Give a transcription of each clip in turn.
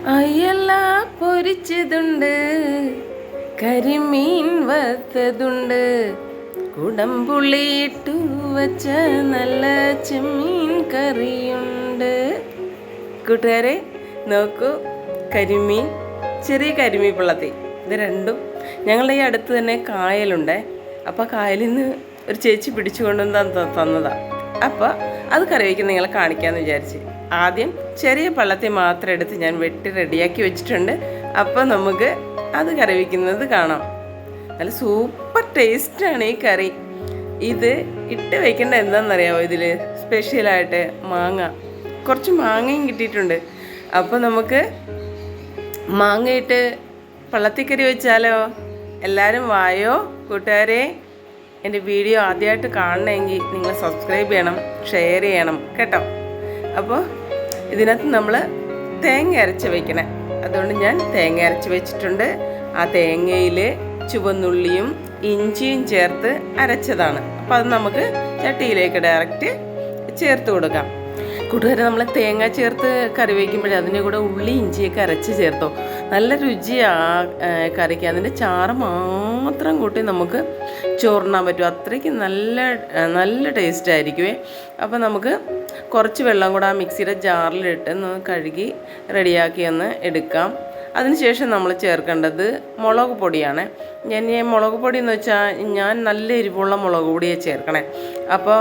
അയല പൊരിച്ചതുണ്ട്, കരിമീൻ വറുത്തതുണ്ട്, കുടംപുളി ഇട്ടു വച്ച നല്ല ചെമ്മീൻ കറിയുണ്ട്. കൂട്ടുകാരെ നോക്കൂ, കരിമീൻ, ചെറിയ കരിമീൻ പിള്ളത്തി, ഇത് രണ്ടും ഞങ്ങളുടെ ഈ അടുത്ത് തന്നെ കായലുണ്ട്. അപ്പോൾ കായലിൽ നിന്ന് ഒരു ചേച്ചി പിടിച്ചു കൊണ്ടുവന്ന് തന്നതാണ്. അപ്പോൾ അത് കറി വയ്ക്കാൻ നിങ്ങളെ കാണിക്കാമെന്ന് വിചാരിച്ച് ആദ്യം ചെറിയ പള്ളത്തി മാത്രം എടുത്ത് ഞാൻ വെട്ടി റെഡിയാക്കി വെച്ചിട്ടുണ്ട്. അപ്പോൾ നമുക്ക് അത് കറി വയ്ക്കുന്നത് കാണാം. നല്ല സൂപ്പർ ടേസ്റ്റാണ് ഈ കറി. ഇത് ഇട്ട് വയ്ക്കേണ്ട എന്താണെന്നറിയാമോ? ഇതിൽ സ്പെഷ്യലായിട്ട് കുറച്ച് മാങ്ങയും കിട്ടിയിട്ടുണ്ട്. അപ്പോൾ നമുക്ക് മാങ്ങയിട്ട് പള്ളത്തിക്കറി വെച്ചാലോ? എല്ലാവരും വായോ കൂട്ടുകാരെ. എൻ്റെ വീഡിയോ ആദ്യമായിട്ട് കാണണമെങ്കിൽ നിങ്ങൾ സബ്സ്ക്രൈബ് ചെയ്യണം, ഷെയർ ചെയ്യണം കേട്ടോ. അപ്പോൾ ഇതിനകത്ത് നമ്മൾ തേങ്ങ അരച്ച് വയ്ക്കണേ. അതുകൊണ്ട് ഞാൻ തേങ്ങ അരച്ച് വെച്ചിട്ടുണ്ട്. ആ തേങ്ങയിൽ ചുവന്നുള്ളിയും ഇഞ്ചിയും ചേർത്ത് അരച്ചതാണ്. അപ്പോൾ അത് നമുക്ക് ചട്ടിയിലേക്ക് ഡയറക്റ്റ് ചേർത്ത് കൊടുക്കാം. കൂട്ടുകാരെ, നമ്മൾ തേങ്ങ ചേർത്ത് കറി വയ്ക്കുമ്പോഴേ അതിൻ്റെ കൂടെ ഉള്ളി ഇഞ്ചിയൊക്കെ അരച്ച് ചേർത്തോ, നല്ല രുചിയാണ് കറിക്ക്. അതിൻ്റെ ചാറ് മാത്രം കൂട്ടി നമുക്ക് ചോറിനാൻ പറ്റും. അത്രയ്ക്ക് നല്ല ടേസ്റ്റ് ആയിരിക്കുമേ. അപ്പോൾ നമുക്ക് കുറച്ച് വെള്ളം കൂടെ ആ മിക്സിയുടെ ജാറിലിട്ട് ഒന്ന് കഴുകി റെഡിയാക്കി ഒന്ന് എടുക്കാം. അതിനുശേഷം നമ്മൾ ചേർക്കേണ്ടത് മുളക് പൊടിയാണ്. ഞാൻ മുളക് പൊടി എന്ന് വെച്ചാൽ ഞാൻ നല്ല എരിവുള്ള മുളക് പൊടിയെ ചേർക്കണേ. അപ്പോൾ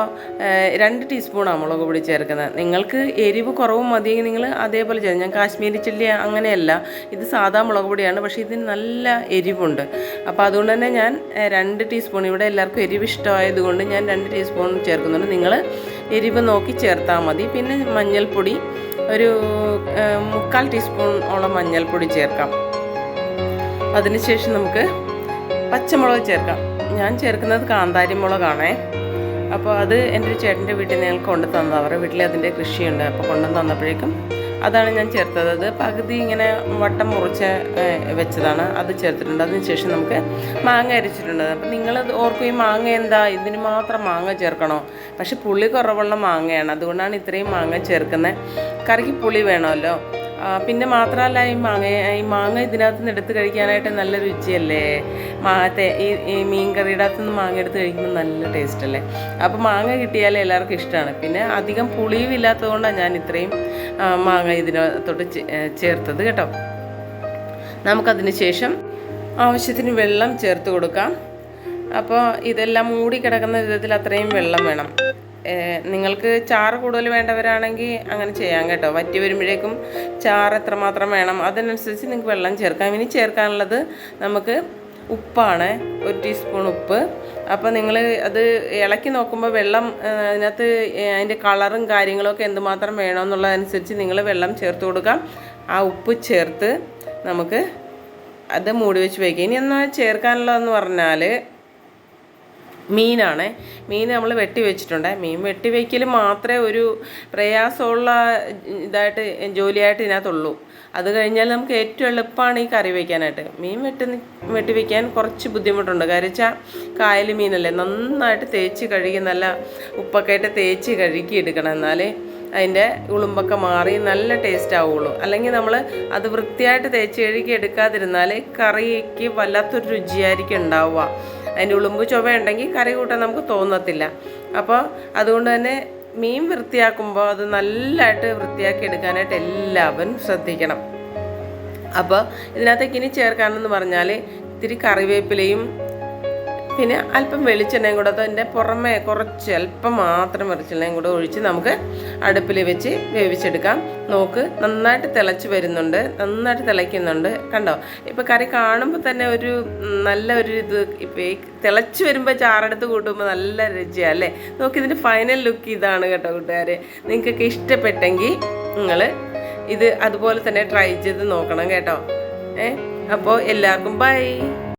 2 ടീസ്പൂണാണ് മുളക് പൊടി ചേർക്കുന്നത്. നിങ്ങൾക്ക് എരിവ് കുറവ് മതിയെങ്കിൽ നിങ്ങൾ അതേപോലെ ചെയ്യും. ഞാൻ കാശ്മീരി ചില്ലി അങ്ങനെയല്ല, ഇത് സാധാ മുളക് പൊടിയാണ്. പക്ഷേ ഇതിന് നല്ല എരിവുണ്ട്. അപ്പോൾ അതുകൊണ്ട് തന്നെ ഞാൻ 2 ടീസ്പൂൺ, ഇവിടെ എല്ലാവർക്കും എരിവ് ഇഷ്ടമായതുകൊണ്ട് ഞാൻ 2 ടീസ്പൂൺ ചേർക്കുന്നുണ്ട്. നിങ്ങൾ എരിവ് നോക്കി ചേർത്താൽ മതി. പിന്നെ മഞ്ഞൾപ്പൊടി ഒരു 3/4 ടീസ്പൂണോളം മഞ്ഞൾപ്പൊടി ചേർക്കാം. അതിനുശേഷം നമുക്ക് പച്ചമുളക് ചേർക്കാം. ഞാൻ ചേർക്കുന്നത് കാന്താരി മുളകാണേ. അപ്പോൾ അത് എൻ്റെ ഒരു ചേട്ടൻ്റെ വീട്ടിൽ നിന്ന് ഞങ്ങൾക്ക് കൊണ്ടു തന്നത്. അവരുടെ വീട്ടിൽ അതിൻ്റെ കൃഷിയുണ്ട്. അപ്പോൾ കൊണ്ടു തന്നപ്പോഴേക്കും അതാണ് ഞാൻ ചേർത്തത്. അത് പകുതി ഇങ്ങനെ വട്ടം മുറിച്ച് വെച്ചതാണ്, അത് ചേർത്തിട്ടുണ്ട്. അതിനുശേഷം നമുക്ക് മാങ്ങ അരച്ചിട്ടുണ്ട്. അപ്പം നിങ്ങളത് ഓർക്കും, ഈ മാങ്ങ എന്താ ഇതിന് മാത്രം മാങ്ങ ചേർക്കണോ? പക്ഷെ പുളി കുറവുള്ള മാങ്ങയാണ്, അതുകൊണ്ടാണ് ഇത്രയും മാങ്ങ ചേർക്കുന്നത്. കറിക്ക് പുളി വേണമല്ലോ. പിന്നെ മാത്രമല്ല, ഈ മാങ്ങ ഇതിനകത്ത് നിന്ന് എടുത്ത് കഴിക്കാനായിട്ട് നല്ല രുചിയല്ലേ. ഈ മീൻ കറിയുടെ അകത്തുനിന്ന് മാങ്ങ എടുത്ത് കഴിക്കുമ്പോൾ നല്ല ടേസ്റ്റ് അല്ലേ. അപ്പോൾ മാങ്ങ കിട്ടിയാലേ എല്ലാവർക്കും ഇഷ്ടമാണ്. പിന്നെ അധികം പുളിയും ഇല്ലാത്തതുകൊണ്ടാണ് ഞാൻ ഇത്രയും മാങ്ങ ഇതിനകത്തോട്ട് ചേർത്തത് കേട്ടോ. നമുക്കതിന് ശേഷം ആവശ്യത്തിന് വെള്ളം ചേർത്ത് കൊടുക്കാം. അപ്പോൾ ഇതെല്ലാം മൂടി കിടക്കുന്ന വിധത്തിൽ അത്രയും വെള്ളം വേണം. നിങ്ങൾക്ക് ചാറ് കൂടുതൽ വേണ്ടവരാണെങ്കിൽ അങ്ങനെ ചെയ്യാം കേട്ടോ. വറ്റി വരുമ്പോഴേക്കും ചാറ് എത്രമാത്രം വേണം അതിനനുസരിച്ച് നിങ്ങൾക്ക് വെള്ളം ചേർക്കാം. ഇനി ചേർക്കാനുള്ളത് നമുക്ക് ഉപ്പാണ്, 1 ടീസ്പൂൺ ഉപ്പ്. അപ്പോൾ നിങ്ങൾ അത് ഇളക്കി നോക്കുമ്പോൾ വെള്ളം അതിനകത്ത് അതിൻ്റെ കളറും കാര്യങ്ങളൊക്കെ എന്തുമാത്രം വേണമെന്നുള്ളതനുസരിച്ച് നിങ്ങൾ വെള്ളം ചേർത്ത് കൊടുക്കാം. ആ ഉപ്പ് ചേർത്ത് നമുക്ക് അത് മൂടി വെച്ച് വയ്ക്കുക. ഇനി എന്നാൽ ചേർക്കാനുള്ളതെന്ന് പറഞ്ഞാൽ മീനാണ്. മീൻ നമ്മൾ വെട്ടി വെച്ചിട്ടുണ്ട്. മീൻ വെട്ടി വയ്ക്കൽ മാത്രമേ ഒരു പ്രയാസമുള്ള ജോലിയായിട്ട് ഇതിനകത്തുള്ളൂ. അത് കഴിഞ്ഞാൽ നമുക്ക് ഏറ്റവും എളുപ്പമാണ് ഈ കറി വയ്ക്കാനായിട്ട്. മീൻ വെട്ടി വയ്ക്കാൻ കുറച്ച് ബുദ്ധിമുട്ടുണ്ട്. കാര്യം വെച്ചാൽ കായൽ മീനല്ലേ, നന്നായിട്ട് തേച്ച് കഴുകി നല്ല ഉപ്പൊക്കെ ആയിട്ട് തേച്ച് കഴുകി എടുക്കണം. എന്നാലേ അതിൻ്റെ ഉളുമ്പൊക്കെ മാറി നല്ല ടേസ്റ്റ് ആവുള്ളൂ. അല്ലെങ്കിൽ നമ്മൾ അത് വൃത്തിയായിട്ട് തേച്ച് കഴുകി എടുക്കാതിരുന്നാൽ കറിക്ക് വല്ലാത്തൊരു രുചിയായിരിക്കും ഉണ്ടാവുക. അതിൻ്റെ ഉളുമ്പ് ചുവ ഉണ്ടെങ്കിൽ കറി കൂട്ടാൻ നമുക്ക് തോന്നത്തില്ല. അപ്പോൾ അതുകൊണ്ട് തന്നെ മീൻ വൃത്തിയാക്കുമ്പോൾ അത് നല്ലതായിട്ട് വൃത്തിയാക്കി എടുക്കാനായിട്ട് എല്ലാവരും ശ്രദ്ധിക്കണം. അപ്പോൾ ഇതിനകത്തേക്ക് ഇനി ചേർക്കാനെന്ന് പറഞ്ഞാൽ ഇത്തിരി കറിവേപ്പിലയും പിന്നെ അല്പം വെളിച്ചെണ്ണയും കൂടെ അതിൻ്റെ പുറമേ കുറച്ച് അല്പം മാത്രം വെളിച്ചെണ്ണയും കൂടെ ഒഴിച്ച് നമുക്ക് അടുപ്പിൽ വെച്ച് വേവിച്ചെടുക്കാം. നോക്ക്, നന്നായിട്ട് തിളച്ച് വരുന്നുണ്ട്, നന്നായിട്ട് തിളയ്ക്കുന്നുണ്ട്. കണ്ടോ? ഇപ്പോൾ കറി കാണുമ്പോൾ തന്നെ ഒരു ഇത് ഇപ്പോൾ ഈ തിളച്ച് വരുമ്പോൾ ചാറെടുത്ത് കൂട്ടുമ്പോൾ നല്ല രുചിയാണ് അല്ലേ. നോക്ക്, ഇതിൻ്റെ ഫൈനൽ ലുക്ക് ഇതാണ് കേട്ടോ കൂട്ടുകാരെ. നിങ്ങൾക്കൊക്കെ ഇഷ്ടപ്പെട്ടെങ്കിൽ നിങ്ങൾ ഇത് അതുപോലെ തന്നെ ട്രൈ ചെയ്ത് നോക്കണം കേട്ടോ. അപ്പോൾ എല്ലാവർക്കും ബൈ.